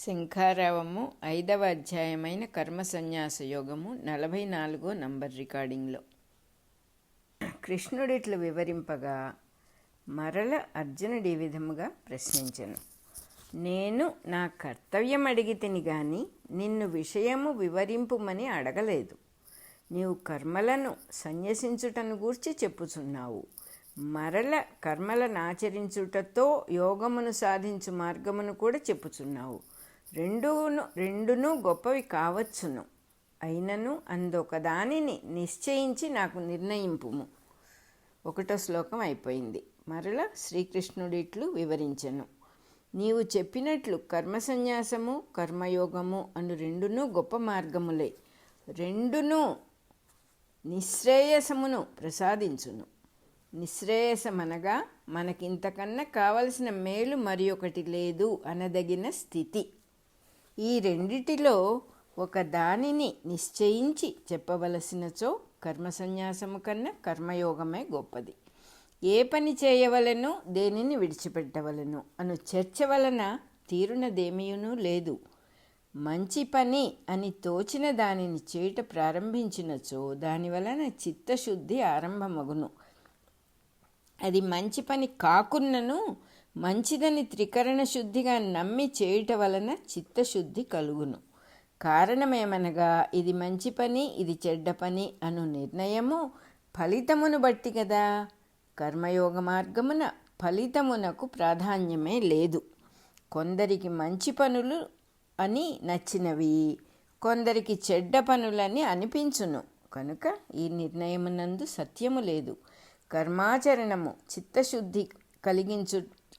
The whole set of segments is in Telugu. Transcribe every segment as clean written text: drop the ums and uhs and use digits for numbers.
శంఖారావము 5వ అధ్యాయమైన కర్మ సన్యాస యోగము 44 నంబర్ రికార్డింగ్లో కృష్ణుడిట్లు వివరింపగా మరల అర్జునుడి విధముగా ప్రశ్నించెను. నేను నా కర్తవ్యం అడిగితిని గాని నిన్ను విషయము వివరింపుమని అడగలేదు. నీవు కర్మలను సన్యసించుటను గూర్చి చెప్పుచున్నావు. మరల కర్మలనాచరించుటతో యోగమును సాధించు మార్గమును కూడా చెప్పుచున్నావు. రెండును గొప్పవి కావచ్చును, అయినను అందొక దానిని నిశ్చయించి నాకు నిర్ణయింపుము. 1వ శ్లోకం అయిపోయింది. మరల శ్రీకృష్ణుడిట్లు వివరించెను. నీవు చెప్పినట్లు కర్మసన్యాసము కర్మయోగము అను రెండును గొప్ప మార్గములే. రెండును నిశ్రేయసమును ప్రసాదించును. నిశ్రేయసమనగా మనకింతకన్నా కావలసిన మేలు మరి ఒకటి లేదు అనదగిన స్థితి. ఈ రెండిటిలో ఒక దానిని నిశ్చయించి చెప్పవలసినచో కర్మసన్యాసము కన్నా కర్మయోగమే గొప్పది. ఏ పని చేయవలెనో దేనిని విడిచిపెట్టవలెను అను చర్చ వలన తీరునదేమీయునూ లేదు. మంచి పని అని తోచిన దానిని చేయుట ప్రారంభించినచో దాని వలన చిత్తశుద్ధి ఆరంభమగును. అది మంచి పని కాకున్నను మంచిదని త్రికరణ శుద్ధిగా నమ్మి చేయుట వలన చిత్తశుద్ధి కలుగును. కారణమేమనగా ఇది మంచి పని ఇది చెడ్డ పని అను నిర్ణయము ఫలితమును బట్టి కదా. కర్మయోగ మార్గమున ఫలితమునకు ప్రాధాన్యమే లేదు. కొందరికి మంచి పనులు అని నచ్చినవి, కొందరికి చెడ్డ పనులని అనిపించును. కనుక ఈ నిర్ణయమునందు సత్యము లేదు. కర్మాచరణము చిత్తశుద్ధి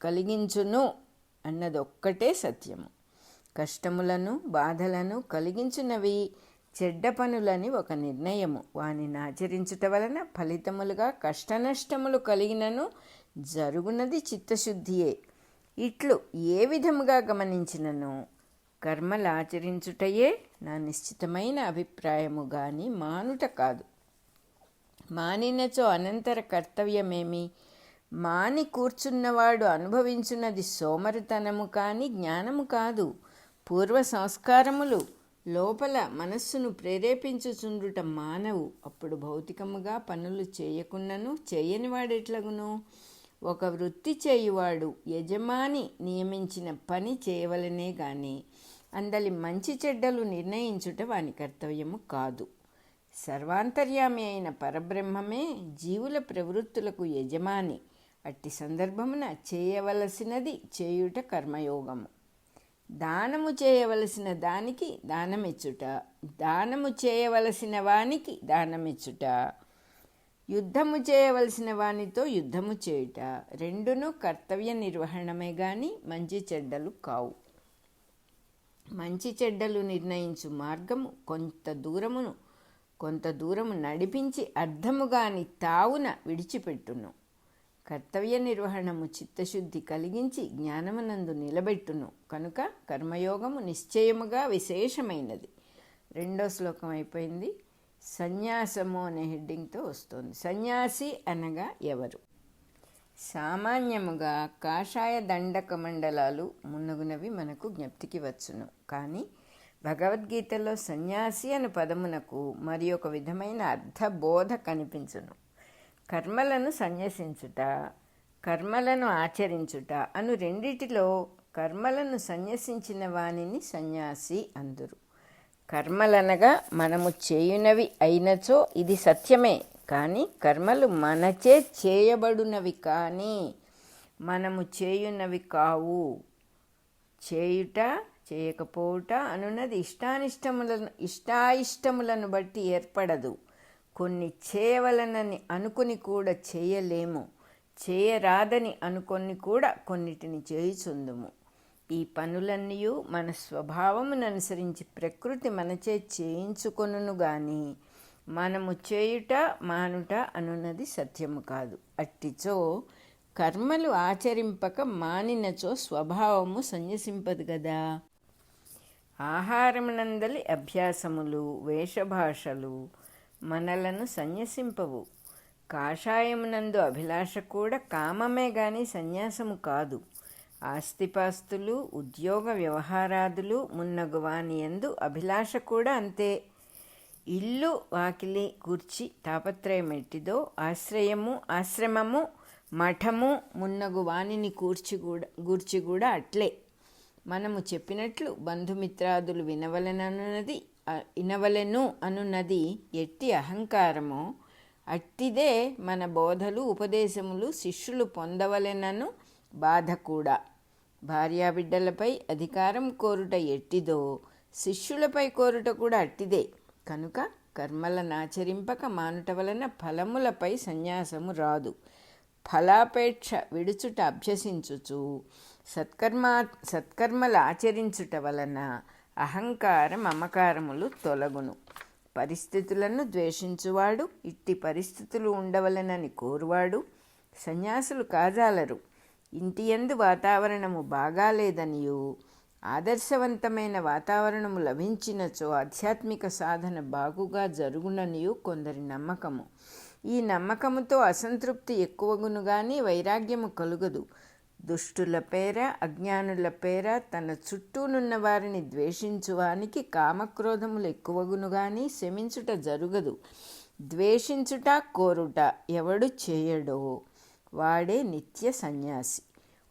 కలిగించును అన్నదొక్కటే సత్యము. కష్టములను బాధలను కలిగించునవి చెడ్డ పనులని ఒక నిర్ణయము. వానిని ఆచరించుట వలన ఫలితములుగా కష్టనష్టములు కలిగినను జరుగునది చిత్తశుద్ధియే. ఇట్లు ఏ విధముగా గమనించినను కర్మలు ఆచరించుటయే నా నిశ్చితమైన అభిప్రాయము గాని మానుట కాదు. మానినచో అనంతర కర్తవ్యమేమి? మాని కూర్చున్నవాడు అనుభవించున్నది సోమరితనము కాని జ్ఞానము కాదు. పూర్వ సంస్కారములు లోపల మనస్సును ప్రేరేపించుచుండుట మానవు. అప్పుడు భౌతికముగా పనులు చేయకున్నను చేయని వాడెట్లగును? ఒక వృత్తి చేయువాడు యజమాని నియమించిన పని చేయవలనే గాని అందలి మంచి చెడ్డలు నిర్ణయించుట వాని కర్తవ్యము కాదు. సర్వాంతర్యామి అయిన పరబ్రహ్మమే జీవుల ప్రవృత్తులకు యజమాని. అట్టి సందర్భమున చేయవలసినది చేయుట కర్మయోగము. దానము చేయవలసిన దానికి దానమిచ్చుట, దానము చేయవలసిన వానికి దానమిచ్చుట, యుద్ధము చేయవలసిన వానితో యుద్ధము చేయుట రెండును కర్తవ్య నిర్వహణమే గాని మంచి చెడ్డలు కావు. మంచి చెడ్డలు నిర్ణయించు మార్గము కొంత దూరము నడిపించి అర్థముగాని తావున విడిచిపెట్టును. కర్తవ్య నిర్వహణము చిత్తశుద్ధి కలిగించి జ్ఞానమునందు నిలబెట్టును. కనుక కర్మయోగము నిశ్చయముగా విశేషమైనది. 2వ శ్లోకం అయిపోయింది. సన్యాసము అనే హెడ్డింగ్తో వస్తుంది. సన్యాసి అనగా ఎవరు? సామాన్యముగా కాషాయ దండక మండలాలు మున్నగునవి మనకు జ్ఞప్తికి వచ్చును. కానీ భగవద్గీతలో సన్యాసి అను పదమునకు మరి ఒక విధమైన అర్థబోధ కనిపించును. కర్మలను సన్యసించుట, కర్మలను ఆచరించుట అను రెండిటిలో కర్మలను సన్యసించిన వానిని సన్యాసి అందురు. కర్మలనగా మనము చేయునవి అయినచో ఇది సత్యమే. కానీ కర్మలు మనచే చేయబడునవి కానీ మనము చేయునవి కావు. చేయుట చేయకపోవుట అనున్నది ఇష్టాయిష్టములను బట్టి ఏర్పడదు. కొన్ని చేయవలనని అనుకుని కూడా చేయలేము, చేయరాదని అనుకొని కూడా కొన్నిటిని చేయుచుందుము. ఈ పనులన్నీ మన స్వభావమును అనుసరించి ప్రకృతి మనచే చేయించుకొనును గాని మనము చేయుట మానుట అనున్నది సత్యము కాదు. అట్టిచో కర్మలు ఆచరింపక మానినచో స్వభావము సన్యసింపదు గదా. ఆహారమునందలి అభ్యాసములు వేషభాషలు మనలను సన్యసింపవు. కాషాయమునందు అభిలాష కూడా కామమే గాని సన్యాసము కాదు. ఆస్తిపాస్తులు, ఉద్యోగ వ్యవహారాదులు మున్నగు వానియందు అభిలాష కూడా అంతే. ఇల్లు వాకిలి కూర్చి తాపత్రయమెట్టిదో ఆశ్రమము మఠము మున్నగు వానిని గూర్చి కూడా అట్లే. మనము చెప్పినట్లు బంధుమిత్రాదులు వినవలెను అనున్నది ఎట్టి అహంకారమో అట్టిదే మన బోధలు ఉపదేశములు శిష్యులు పొందవలెనను బాధ కూడా. భార్యాబిడ్డలపై అధికారం కోరుట ఎట్టిదో శిష్యులపై కోరుట కూడా అట్టిదే. కనుక కర్మలనాచరింపక మానుట వలన ఫలములపై సన్యాసము రాదు. ఫలాపేక్ష విడుచుట అభ్యసించుచు సత్కర్మలు ఆచరించుట వలన అహంకార మమకారములు తొలగును. పరిస్థితులను ద్వేషించువాడు, ఇట్టి పరిస్థితులు ఉండవలెనని కోరువాడు సన్యాసులు కాజాలరు. ఇంటియందు వాతావరణము బాగాలేదనియు ఆదర్శవంతమైన వాతావరణము లభించినచో ఆధ్యాత్మిక సాధన బాగుగా జరుగుననియు కొందరి నమ్మకము. ఈ నమ్మకముతో అసంతృప్తి ఎక్కువగును గాని వైరాగ్యము కలుగదు. దుష్టుల పేర అజ్ఞానుల పేర తన చుట్టూనున్న వారిని ద్వేషించువానికి కామక్రోధములు ఎక్కువగును గాని శమించుట జరుగదు. ద్వేషించుట కోరుట ఎవడు చేయడో వాడే నిత్య సన్యాసి.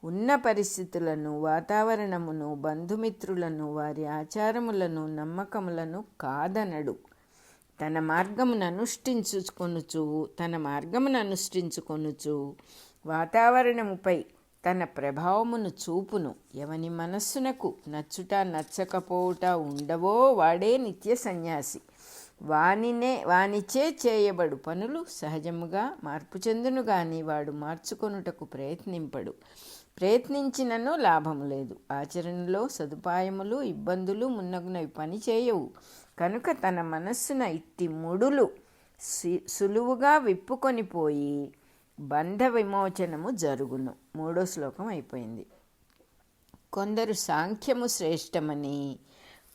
ఉన్న పరిస్థితులను, వాతావరణమును, బంధుమిత్రులను, వారి ఆచారములను, నమ్మకములను కాదనడు. తన మార్గమును అనుష్ఠించుకొనుచు వాతావరణముపై తన ప్రభావమును చూపును. ఎవని మనస్సునకు నచ్చుట నచ్చకపోవుట ఉండవో వాడే నిత్య సన్యాసి. వానిచే చేయబడు పనులు సహజముగా మార్పు చెందును గాని వాడు మార్చుకొనుటకు ప్రయత్నించినను లాభము లేదు. ఆచరణలో సదుపాయములు ఇబ్బందులు మున్నగునవి పని చేయవు. కనుక తన మనస్సున ఇట్టి ముడులు సులువుగా విప్పుకొని పోయి బంధ విమోచనము జరుగును. 3వ శ్లోకం అయిపోయింది. కొందరు సాంఖ్యము శ్రేష్టమని,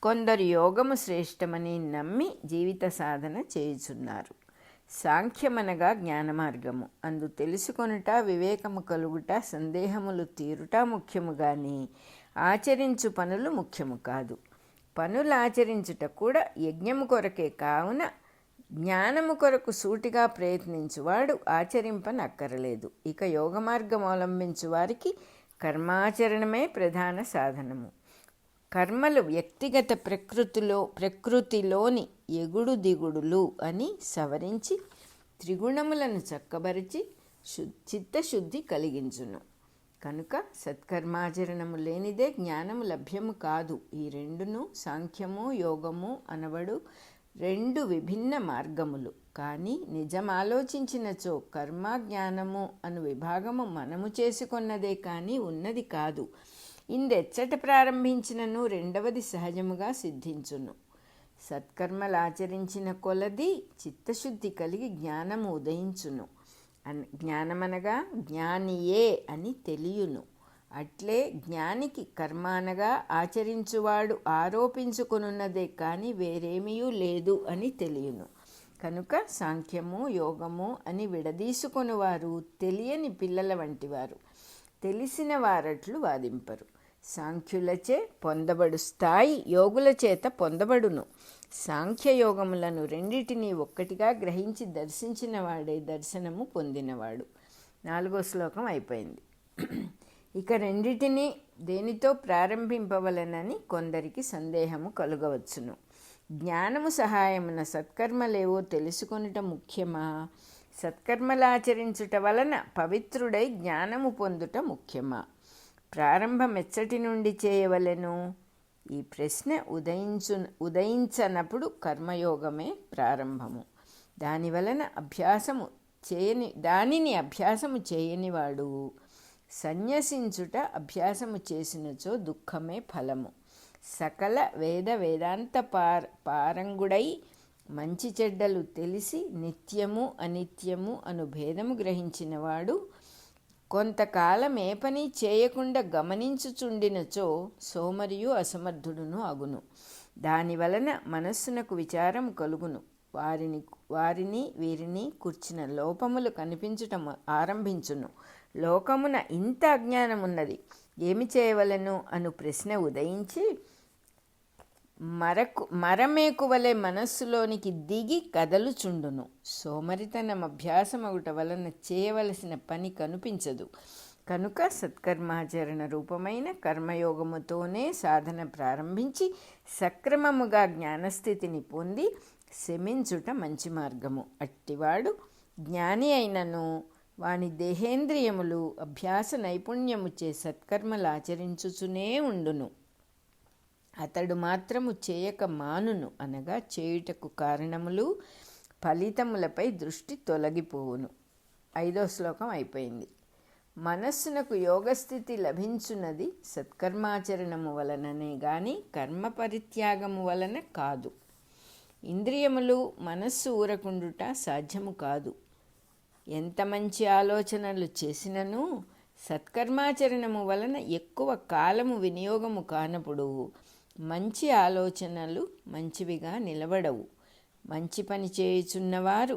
కొందరు యోగము శ్రేష్టమని నమ్మి జీవిత సాధన చేయుచున్నారు. సాంఖ్యమనగా జ్ఞానమార్గము. అందు తెలుసుకొనుట, వివేకము కలుగుట, సందేహములు తీరుట ముఖ్యము గాని ఆచరించు పనులు ముఖ్యము కాదు. పనులు ఆచరించుట కూడా యజ్ఞము కొరకే కావున జ్ఞానము కొరకు సూటిగా ప్రయత్నించువాడు ఆచరింపనక్కరలేదు. ఇక యోగ మార్గం అవలంబించు వారికి కర్మాచరణమే ప్రధాన సాధనము. కర్మలు వ్యక్తిగత ప్రకృతిలోని ఎగుడు దిగుడులు అని సవరించి త్రిగుణములను చక్కబరిచి చిత్తశుద్ధి కలిగించును. కనుక సత్కర్మాచరణము లేనిదే జ్ఞానము లభ్యము కాదు. ఈ రెండును సాంఖ్యము యోగము అనబడు 2 విభిన్న మార్గములు. కానీ నిజమాలోచించినచో కర్మ జ్ఞానము అను విభాగము మనము చేసుకొన్నదే కానీ ఉన్నది కాదు. ఇందెచ్చట ప్రారంభించినను రెండవది సహజముగా సిద్ధించును. సత్కర్మలాచరించిన కొలది చిత్తశుద్ధి కలిగి జ్ఞానము ఉదయించును. జ్ఞానమనగా జ్ఞానియే అని తెలియును. అట్లే జ్ఞానికి కర్మ అనగా ఆచరించువాడు ఆరోపించుకొనున్నదే కానీ వేరేమీయూ లేదు అని తెలియను. కనుక సాంఖ్యము యోగము అని విడదీసుకొనువారు తెలియని పిల్లల వంటివారు. తెలిసిన వారట్లు వాదింపరు. సాంఖ్యులచే పొందబడు స్థాయి యోగుల చేత పొందబడును. సాంఖ్యయోగములను రెండిటినీ ఒక్కటిగా గ్రహించి దర్శించిన వాడే దర్శనము పొందినవాడు. 4వ శ్లోకం అయిపోయింది. ఇక రెండిటినీ దేనితో ప్రారంభింపవలనని కొందరికి సందేహము కలుగవచ్చును. జ్ఞానము సహాయమున సత్కర్మలేవో తెలుసుకొనుట ముఖ్యమా, సత్కర్మలాచరించుట వలన పవిత్రుడై జ్ఞానము పొందుట ముఖ్యమా? ప్రారంభం ఎచ్చటి నుండి చేయవలెను? ఈ ప్రశ్న ఉదయించనప్పుడు కర్మయోగమే ప్రారంభము. దానిని అభ్యాసము చేయనివాడు సన్యసించుట అభ్యాసము చేసినచో దుఃఖమే ఫలము. సకల వేదాంత పారంగుడై మంచి చెడ్డలు తెలిసి నిత్యము అనిత్యము అను భేదము గ్రహించినవాడు కొంతకాలం ఏ పని చేయకుండా గమనించుచుండినచో సోమరియు అసమర్థుడును అగును. దానివలన మనస్సునకు విచారం కలుగును. వీరిని కూర్చిన లోపములు కనిపించటం ఆరంభించును. లోకమున ఇంత అజ్ఞానమున్నది, ఏమి చేయవలను అను ప్రశ్న ఉదయించి మరమేకువలే మనస్సులోనికి దిగి కదలుచుండును. సోమరితనం అభ్యాసమగుట వలన చేయవలసిన పని కనిపించదు. కనుక సత్కర్మాచరణ రూపమైన కర్మయోగముతోనే సాధన ప్రారంభించి సక్రమముగా జ్ఞానస్థితిని పొంది శమించుట మంచి మార్గము. అట్టివాడు జ్ఞాని అయినను వాని దేహేంద్రియములు అభ్యాస నైపుణ్యముచే సత్కర్మలు ఆచరించుచునే ఉండును. అతడు మాత్రము చేయక మానును, అనగా చేయుటకు కారణములు ఫలితములపై దృష్టి తొలగిపోవును. 5వ శ్లోకం అయిపోయింది. మనస్సునకు యోగస్థితి లభించున్నది సత్కర్మాచరణము వలననే గాని కర్మ పరిత్యాగము వలన కాదు. ఇంద్రియములు మనస్సు ఊరకుండుట సాధ్యము కాదు. ఎంత మంచి ఆలోచనలు చేసినను సత్కర్మాచరణము వలన ఎక్కువ కాలము వినియోగము కానప్పుడు మంచి ఆలోచనలు మంచివిగా నిలబడవు. మంచి పని చేయుచున్నవారు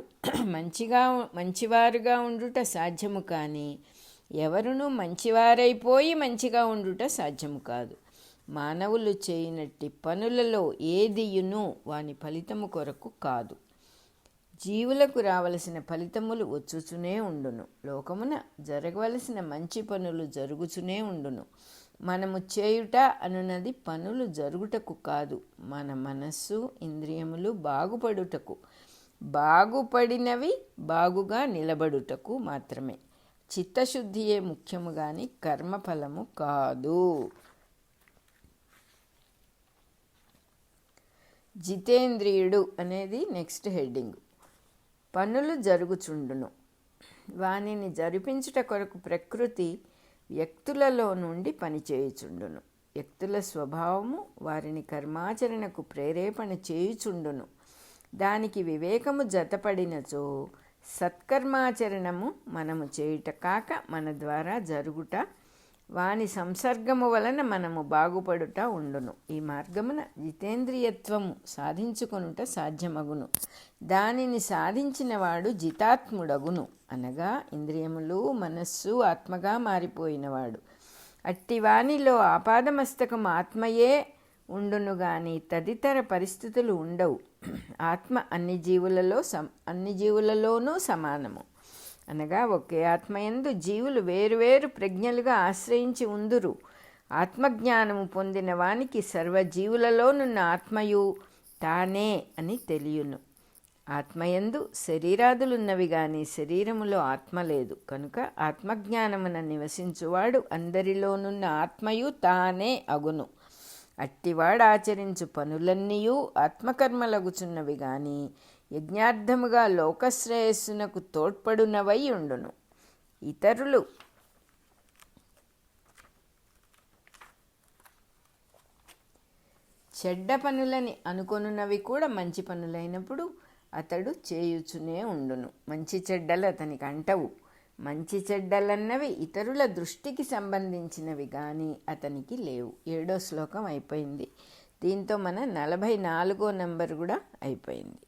మంచివారుగా ఉండుట సాధ్యము కానీ ఎవరునూ మంచివారైపోయి మంచిగా ఉండుట సాధ్యము కాదు. మానవులు చేయనట్టి పనులలో ఏదియును వాని ఫలితము కొరకు కాదు. జీవులకు రావలసిన ఫలితములు వచ్చుచునే ఉండును. లోకమున జరగవలసిన మంచి పనులు జరుగుచునే ఉండును. మనము చేయుట అనున్నది పనులు జరుగుటకు కాదు, మన మనస్సు ఇంద్రియములు బాగుపడుటకు, బాగుపడినవి బాగుగా నిలబడుటకు మాత్రమే. చిత్తశుద్ధియే ముఖ్యము గాని కర్మఫలము కాదు. జితేంద్రియుడు అనేది నెక్స్ట్ హెడ్డింగ్. పనులు జరుగుచుండును, వానిని జరిపించుట కొరకు ప్రకృతి వ్యక్తులలో నుండి పనిచేయుచుండును. వ్యక్తుల స్వభావము వారిని కర్మాచరణకు ప్రేరేపణ చేయుచుండును. దానికి వివేకము జతపడినచో సత్కర్మాచరణము మనము చేయుట కాక మన ద్వారా జరుగుట, వాని సంసర్గము వలన మనము బాగుపడుట ఉండును. ఈ మార్గమున జితేంద్రియత్వము సాధించుకొనుట సాధ్యమగును. దానిని సాధించిన వాడు జితాత్ముడగును, అనగా ఇంద్రియములు మనస్సు ఆత్మగా మారిపోయినవాడు. అట్టి వానిలో ఆపాదమస్తకం ఆత్మయే ఉండును గాని తదితర పరిస్థితులు ఉండవు. ఆత్మ అన్ని జీవులలోనూ సమానము, అనగా ఒకే ఆత్మయందు జీవులు వేరువేరు ప్రజ్ఞలుగా ఆశ్రయించి ఉందురు. ఆత్మజ్ఞానము పొందిన వానికి సర్వజీవులలోనున్న ఆత్మయు తానే అని తెలియను. ఆత్మయందు శరీరాదులున్నవి గాని శరీరములో ఆత్మ లేదు. కనుక ఆత్మజ్ఞానమున నివసించువాడు అందరిలోనున్న ఆత్మయు తానే అగును. అట్టివాడు ఆచరించు పనులన్నీయూ ఆత్మకర్మలగుచున్నవి గాని యజ్ఞార్థముగా లోకశ్రేయస్సునకు తోడ్పడునవై ఉండును. ఇతరులు చెడ్డ పనులని అనుకొనున్నవి కూడా మంచి పనులైనప్పుడు అతడు చేయుచునే ఉండును. మంచి చెడ్డలు అతనికి అంటవు. మంచి చెడ్డలన్నవి ఇతరుల దృష్టికి సంబంధించినవి కానీ అతనికి లేవు. 7వ శ్లోకం అయిపోయింది. దీంతో మన 44వ నంబర్ కూడా అయిపోయింది.